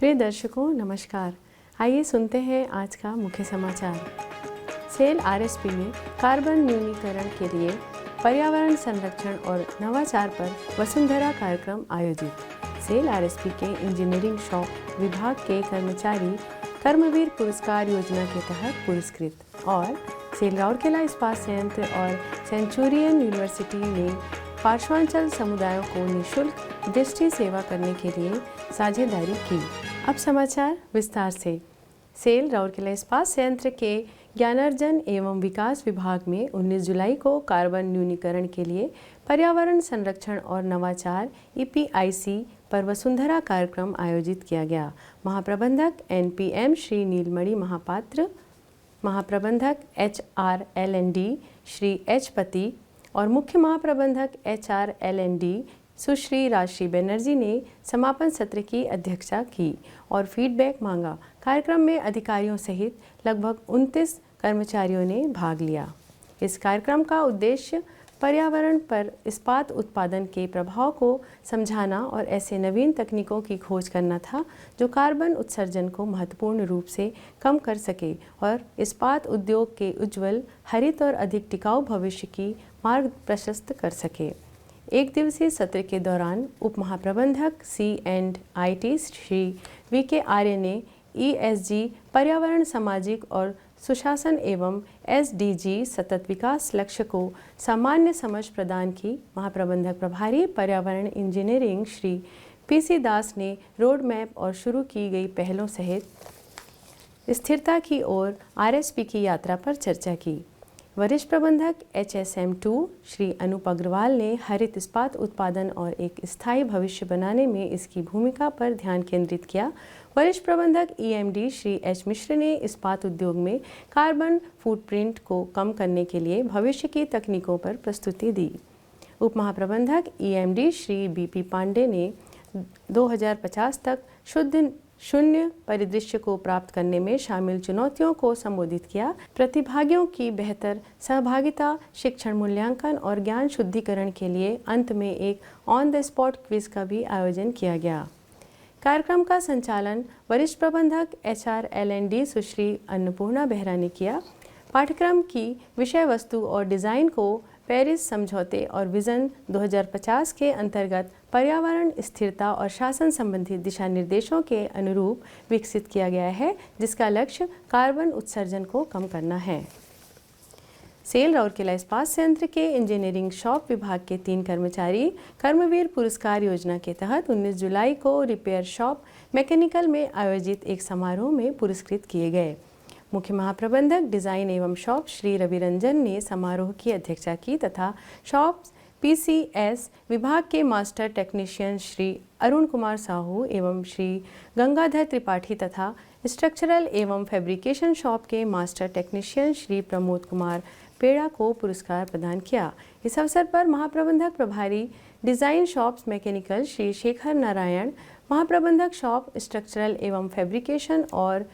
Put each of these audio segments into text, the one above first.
प्रिय दर्शकों नमस्कार। आइए सुनते हैं आज का मुख्य समाचार। सेल आरएसपी में कार्बन न्यूनीकरण के लिए पर्यावरण संरक्षण और नवाचार पर वसुंधरा कार्यक्रम आयोजित। सेल आरएसपी के इंजीनियरिंग शॉप विभाग के कर्मचारी कर्मवीर पुरस्कार योजना के तहत पुरस्कृत और सेल राउरकेला इस्पात संयंत्र और सेंचुरियन यूनिवर्सिटी ने पार्श्वांचल समुदायों को निःशुल्क दृष्टि सेवा करने के लिए साझेदारी की। अब समाचार विस्तार से। सेल राउरकेला इस्पात संयंत्र के ज्ञानार्जन एवं विकास विभाग में 19 जुलाई को कार्बन न्यूनीकरण के लिए पर्यावरण संरक्षण और नवाचार EPIC पर वसुंधरा कार्यक्रम आयोजित किया गया। महाप्रबंधक NPM श्री नीलमणि महापात्र, महाप्रबंधक HRLND श्री H पति और मुख्य महाप्रबंधक HRLND सुश्री राजश्री बनर्जी ने समापन सत्र की अध्यक्षता की और फीडबैक मांगा। कार्यक्रम में अधिकारियों सहित लगभग 29 कर्मचारियों ने भाग लिया। इस कार्यक्रम का उद्देश्य पर्यावरण पर इस्पात उत्पादन के प्रभाव को समझाना और ऐसे नवीन तकनीकों की खोज करना था जो कार्बन उत्सर्जन को महत्वपूर्ण रूप से कम कर सके और इस्पात उद्योग के उज्ज्वल, हरित और अधिक टिकाऊ भविष्य की मार्ग प्रशस्त कर सके। एक दिवसीय सत्र के दौरान उप महाप्रबंधक C&IT श्री VK आर्य ने ESG पर्यावरण, सामाजिक और सुशासन एवं SDG सतत विकास लक्ष्य को सामान्य समझ प्रदान की। महाप्रबंधक प्रभारी पर्यावरण इंजीनियरिंग श्री PC दास ने रोड मैप और शुरू की गई पहलों सहित स्थिरता की ओर RSP की यात्रा पर चर्चा की। वरिष्ठ प्रबंधक HSM2 श्री अनूप अग्रवाल ने हरित इस्पात उत्पादन और एक स्थायी भविष्य बनाने में इसकी भूमिका पर ध्यान केंद्रित किया। वरिष्ठ प्रबंधक EMD श्री H मिश्र ने इस्पात उद्योग में कार्बन फुटप्रिंट को कम करने के लिए भविष्य की तकनीकों पर प्रस्तुति दी। उप महाप्रबंधक EMD श्री BP पांडे ने 2050 तक शून्य परिदृश्य को प्राप्त करने में शामिल चुनौतियों को संबोधित किया। प्रतिभागियों की बेहतर सहभागिता, शिक्षण मूल्यांकन और ज्ञान शुद्धिकरण के लिए अंत में एक ऑन द स्पॉट क्विज का भी आयोजन किया गया। कार्यक्रम का संचालन वरिष्ठ प्रबंधक HRLND सुश्री अन्नपूर्णा बेहरा ने किया। पाठ्यक्रम की विषय वस्तु और डिज़ाइन को पेरिस समझौते और विज़न 2050 के अंतर्गत पर्यावरण स्थिरता और शासन संबंधी दिशा निर्देशों के अनुरूप विकसित किया गया है, जिसका लक्ष्य कार्बन उत्सर्जन को कम करना है। सेल राउरकेला इस्पात संयंत्र के इंजीनियरिंग शॉप विभाग के 3 कर्मचारी कर्मवीर पुरस्कार योजना के तहत 19 जुलाई को रिपेयर शॉप मैकेनिकल में आयोजित एक समारोह में पुरस्कृत किए गए। मुख्य महाप्रबंधक डिज़ाइन एवं शॉप श्री रवि रंजन ने समारोह की अध्यक्षता की तथा शॉप PCS विभाग के मास्टर टेक्नीशियन श्री अरुण कुमार साहू एवं श्री गंगाधर त्रिपाठी तथा स्ट्रक्चरल एवं फैब्रिकेशन शॉप के मास्टर टेक्नीशियन श्री प्रमोद कुमार पेड़ा को पुरस्कार प्रदान किया। इस अवसर पर महाप्रबंधक प्रभारी design shops mechanical Shri Shekhar Narayan, महाप्रबंधक शॉप स्ट्रक्चरल एवं फैब्रिकेशन और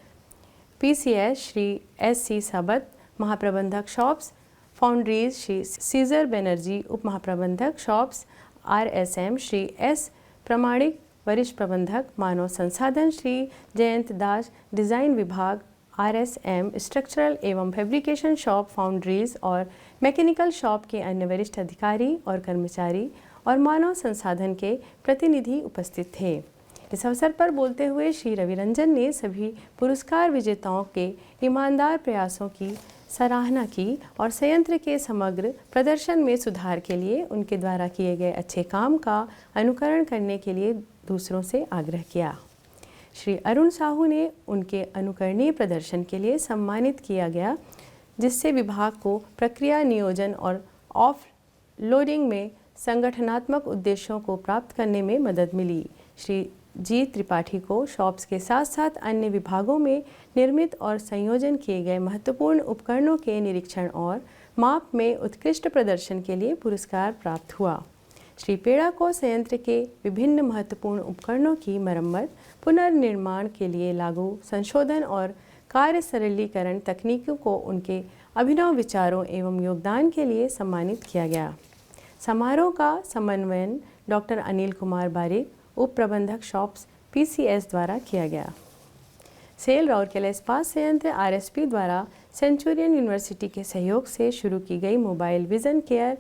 PCS श्री SC साबत, महाप्रबंधक shops foundries Shri Caesar Banerjee, उप महाप्रबंधक शॉप्स RSM श्री S प्रमाणिक, वरिष्ठ प्रबंधक मानव संसाधन श्री जयंत दास, डिज़ाइन विभाग RSM स्ट्रक्चरल एवं फैब्रिकेशन शॉप फाउंड्रीज और मैकेनिकल शॉप के अन्य वरिष्ठ अधिकारी और कर्मचारी और मानव संसाधन के प्रतिनिधि उपस्थित थे। इस अवसर पर बोलते हुए श्री रवि रंजन ने सभी पुरस्कार विजेताओं के ईमानदार प्रयासों की सराहना की और संयंत्र के समग्र प्रदर्शन में सुधार के लिए उनके द्वारा किए गए अच्छे काम का अनुकरण करने के लिए दूसरों से आग्रह किया। श्री अरुण साहू ने उनके अनुकरणीय प्रदर्शन के लिए सम्मानित किया गया, जिससे विभाग को प्रक्रिया नियोजन और ऑफ लोडिंग में संगठनात्मक उद्देश्यों को प्राप्त करने में मदद मिली। श्री जी त्रिपाठी को शॉप्स के साथ साथ अन्य विभागों में निर्मित और संयोजन किए गए महत्वपूर्ण उपकरणों के निरीक्षण और माप में उत्कृष्ट प्रदर्शन के लिए पुरस्कार प्राप्त हुआ। श्री पेड़ा को संयंत्र के विभिन्न महत्वपूर्ण उपकरणों की मरम्मत, पुनर्निर्माण के लिए लागू संशोधन और कार्य सरलीकरण तकनीकों को उनके अभिनव विचारों एवं योगदान के लिए सम्मानित किया गया। समारोह का समन्वयन डॉक्टर अनिल कुमार बारिक, उप प्रबंधक शॉप्स PCS द्वारा किया गया। सेल राउरकेला इस्पात संयंत्र RSP द्वारा सेंचुरियन यूनिवर्सिटी के सहयोग से शुरू की गई मोबाइल विजन केयर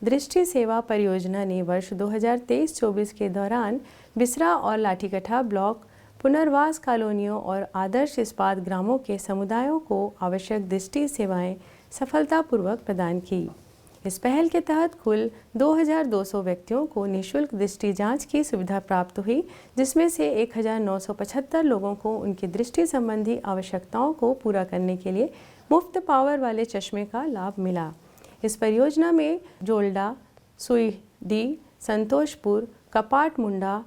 दृष्टि सेवा परियोजना ने वर्ष 2023-24 के दौरान बिसरा और लाठीकठा ब्लॉक पुनर्वास कॉलोनियों और आदर्श इस्पात ग्रामों के समुदायों को आवश्यक दृष्टि सेवाएं सफलतापूर्वक प्रदान की। इस पहल के तहत कुल 2200 व्यक्तियों को निःशुल्क दृष्टि जांच की सुविधा प्राप्त हुई, जिसमें से 1975 लोगों को उनकी दृष्टि संबंधी आवश्यकताओं को पूरा करने के लिए मुफ्त पावर वाले चश्मे का लाभ मिला। इस परियोजना में जोल्डा, सुईडी, संतोषपुर, कपाट-मुंडा,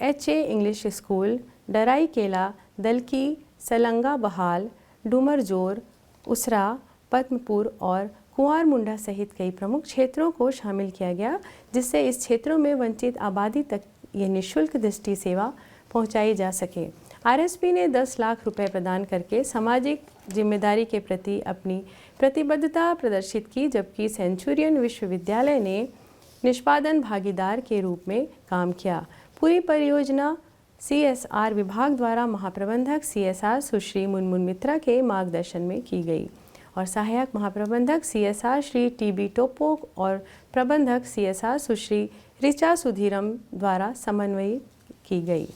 HA इंग्लिश स्कूल, डराईकेला, दलकी, सलंगा बहाल, डूमरजोर, उसरा, पद्मपुर और कुंवर मुंडा सहित कई प्रमुख क्षेत्रों को शामिल किया गया, जिससे इस क्षेत्रों में वंचित आबादी तक ये निःशुल्क दृष्टि सेवा पहुंचाई जा सके। RSP ने 10 लाख रुपए प्रदान करके सामाजिक जिम्मेदारी के प्रति अपनी प्रतिबद्धता प्रदर्शित की, जबकि सेंचुरियन विश्वविद्यालय ने निष्पादन भागीदार के रूप में काम किया। पूरी परियोजना CSR विभाग द्वारा महाप्रबंधक CSR सुश्री मुनमुन मित्रा के मार्गदर्शन में की गई और सहायक महाप्रबंधक CSR श्री TB टोपोक और प्रबंधक CSR सुश्री ऋचा सुधीरम द्वारा समन्वय की गई।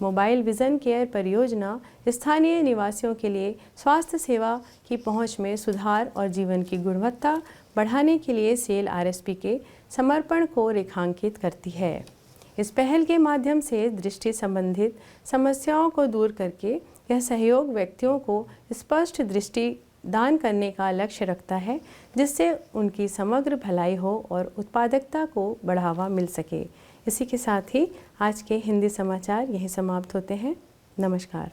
मोबाइल विजन केयर परियोजना स्थानीय निवासियों के लिए स्वास्थ्य सेवा की पहुंच में सुधार और जीवन की गुणवत्ता बढ़ाने के लिए सेल RSP के समर्पण को रेखांकित करती है। इस पहल के माध्यम से दृष्टि संबंधित समस्याओं को दूर करके यह सहयोग व्यक्तियों को स्पष्ट दृष्टि दान करने का लक्ष्य रखता है, जिससे उनकी समग्र भलाई हो और उत्पादकता को बढ़ावा मिल सके। इसी के साथ ही आज के हिंदी समाचार यहीं समाप्त होते हैं। नमस्कार।